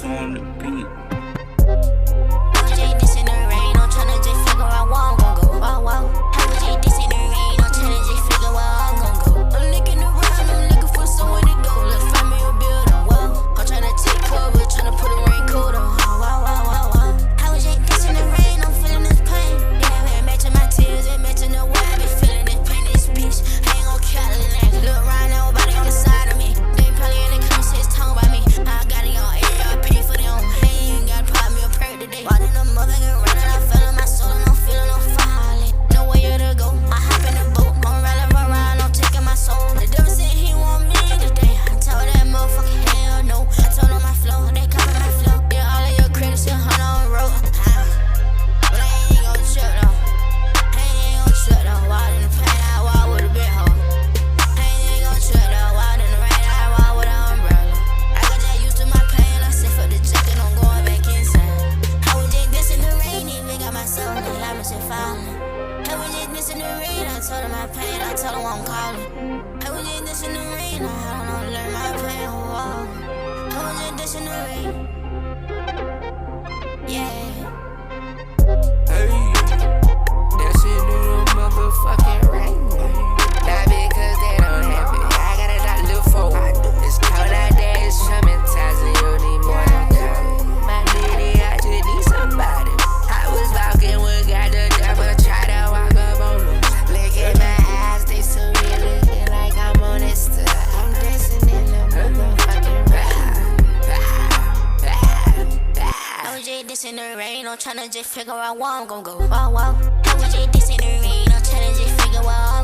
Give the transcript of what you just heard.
Ice on the beat. OJ this in the rain, I'm tryna just figure out where I'm gon' go. Wow, wow. OJ this in the rain, I'm tryna just figure where I'm gon' go. I'm looking around, I'm looking for somewhere to go. Let's find me a building. Wow, I'm tryna take cover, tryna put a raincoat on. Wow, wow, wow, wow. OJ this in the rain, I'm feeling this pain. Yeah, it matching my tears, it matching the way I been feeling this pain, this bitch. I ain't gon' Cadillac. Look around, nobody on the side of me. They probably in the comments talking about me. I got it on air, I pay for them. Hey, you ain't gotta pop me a prayer today. Bought in the motherfucking running, I fell in my soul and I'm feeling on fire. No way to go. I hop in the boat, gon' rally around, I'm taking my soul. The devil said he want me today. I told that motherfucker hell no. I told him my flow, they copy my flow. Yeah, all of your critics, you hunt on the road. But I ain't gon' trip though. I ain't gon' trip though. Wild in the pain, I walk with a big hoe. I ain't gon' trip though. Wild in the rain, I walk with an umbrella. I got that used to my pain, I said for the jacket, I'm going back inside. I was just this in the rain, even got my soul, they got me shit falling. I was just this in the rain, I told him my pain, I told him I'm calling. I was just this in the rain, I don't know, learn my pain, whoa. I was just this in the rain. Yeah. Hey, that shit in the motherfucking rain. Not because they don't have it. I got it out live for. It's cold out there, it's traumatizing. You need more than that. My lady, I just need somebody. I was walking with God the devil, try to walk up on me. Look at my eyes, they surreal, looking like I'm on this stuff. I'm dancing in the motherfucking rain. I was just this in the rain, I'm tryna just figure out where I'm gon' go. Wow, wow. I was just this in the rain, I'm tryna just figure out